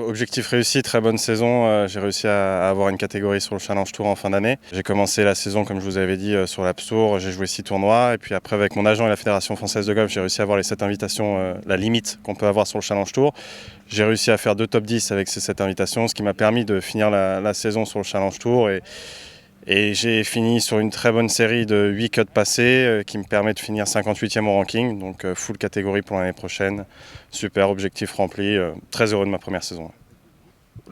Objectif réussi, très bonne saison. J'ai réussi à avoir une catégorie sur le Challenge Tour en fin d'année. J'ai commencé la saison, comme je vous avais dit, sur l'Apps Tour. J'ai joué 6 tournois. Et puis après, avec mon agent et la Fédération Française de Golf, j'ai réussi à avoir les 7 invitations, la limite qu'on peut avoir sur le Challenge Tour. J'ai réussi à faire 2 top 10 avec ces 7 invitations, ce qui m'a permis de finir la saison sur le Challenge Tour. Et j'ai fini sur une très bonne série de 8 cuts passés qui me permet de finir 58e au ranking. Donc full catégorie pour l'année prochaine. Super, objectif rempli. Très heureux de ma première saison.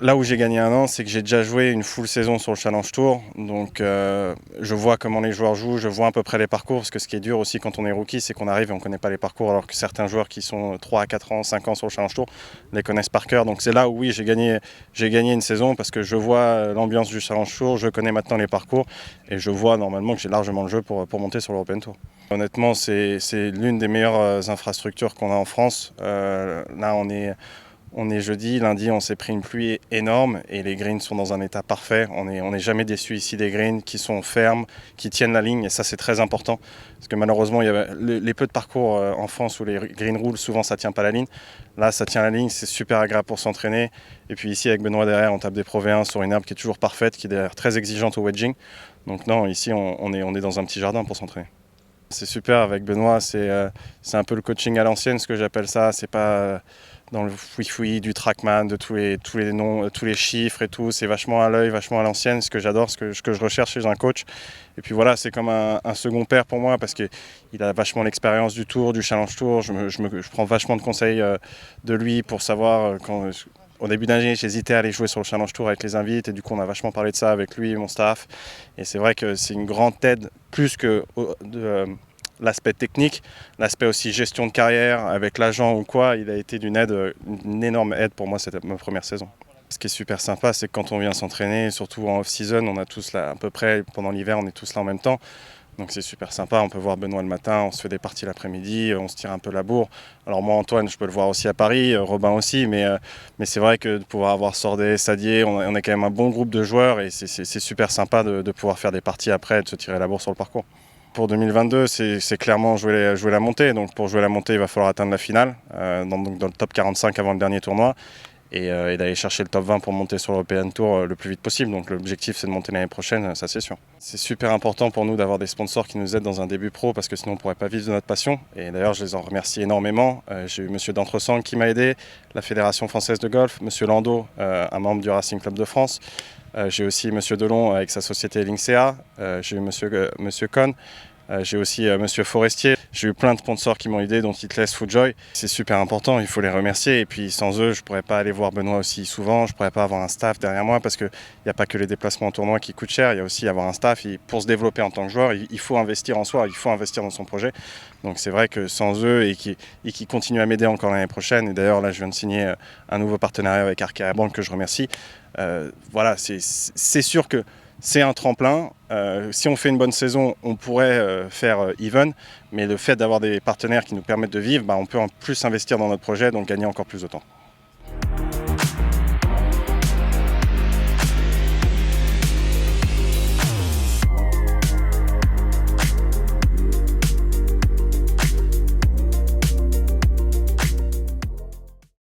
Là où j'ai gagné un an, c'est que j'ai déjà joué une full saison sur le Challenge Tour. Donc je vois comment les joueurs jouent, je vois à peu près les parcours. Parce que ce qui est dur aussi quand on est rookie, c'est qu'on arrive et on ne connaît pas les parcours. Alors que certains joueurs qui sont 3 à 4 ans, 5 ans sur le Challenge Tour les connaissent par cœur. Donc c'est là où oui, j'ai gagné une saison parce que je vois l'ambiance du Challenge Tour, je connais maintenant les parcours. Et je vois normalement que j'ai largement le jeu pour monter sur l'European Tour. Honnêtement, c'est l'une des meilleures infrastructures qu'on a en France. Là, on est jeudi, lundi on s'est pris une pluie énorme et les greens sont dans un état parfait. On n'est jamais déçu ici des greens qui sont fermes, qui tiennent la ligne et ça c'est très important. Parce que malheureusement il y a les peu de parcours en France où les greens roulent, souvent ça tient pas la ligne. Là ça tient la ligne, c'est super agréable pour s'entraîner. Et puis ici avec Benoît derrière on tape des Pro V1 sur une herbe qui est toujours parfaite, qui est d'ailleurs très exigeante au wedging. Donc non, ici on est dans un petit jardin pour s'entraîner. C'est super avec Benoît, c'est un peu le coaching à l'ancienne, ce que j'appelle ça. C'est pas dans le fouille-fouille du trackman, de tous les noms, tous les chiffres et tout. C'est vachement à l'œil, vachement à l'ancienne, ce que j'adore, ce que je recherche chez un coach. Et puis voilà, c'est comme un second père pour moi parce qu'il a vachement l'expérience du tour, du challenge tour. Je prends vachement de conseils de lui pour savoir au début d'année, j'hésitais à aller jouer sur le Challenge Tour avec les invités et du coup on a vachement parlé de ça avec lui et mon staff. Et c'est vrai que c'est une grande aide, plus que l'aspect technique, l'aspect aussi gestion de carrière avec l'agent ou quoi, il a été une énorme aide pour moi cette ma première saison. Ce qui est super sympa, c'est que quand on vient s'entraîner, surtout en off-season, on a tous là à peu près, pendant l'hiver, on est tous là en même temps. Donc c'est super sympa, on peut voir Benoît le matin, on se fait des parties l'après-midi, on se tire un peu la bourre. Alors moi Antoine, je peux le voir aussi à Paris, Robin aussi, mais c'est vrai que de pouvoir avoir Sordet, Sadier, on est quand même un bon groupe de joueurs et c'est super sympa de pouvoir faire des parties après et de se tirer la bourre sur le parcours. Pour 2022, c'est clairement jouer la montée. Donc pour jouer la montée, il va falloir atteindre la finale, dans le top 45 avant le dernier tournoi. Et d'aller chercher le top 20 pour monter sur l'European Tour le plus vite possible. Donc l'objectif c'est de monter l'année prochaine, ça c'est sûr. C'est super important pour nous d'avoir des sponsors qui nous aident dans un début pro parce que sinon on ne pourrait pas vivre de notre passion. Et d'ailleurs je les en remercie énormément. J'ai eu monsieur D'Entresang qui m'a aidé, la Fédération Française de Golf, monsieur Landau, un membre du Racing Club de France. J'ai aussi monsieur Delon avec sa société Linksea. J'ai eu monsieur Cohn. J'ai aussi monsieur Forestier. J'ai eu plein de sponsors qui m'ont aidé, dont Hitless, Foodjoy. C'est super important, il faut les remercier. Et puis sans eux, je ne pourrais pas aller voir Benoît aussi souvent. Je ne pourrais pas avoir un staff derrière moi parce qu'il n'y a pas que les déplacements en tournoi qui coûtent cher. Il y a aussi avoir un staff. Pour se développer en tant que joueur, il faut investir en soi, il faut investir dans son projet. Donc c'est vrai que sans eux et qui continuent à m'aider encore l'année prochaine. Et d'ailleurs là, je viens de signer un nouveau partenariat avec Arcadia Bank que je remercie. Voilà, c'est sûr que c'est un tremplin. Si on fait une bonne saison, on pourrait faire even, mais le fait d'avoir des partenaires qui nous permettent de vivre, on peut en plus investir dans notre projet, donc gagner encore plus de temps.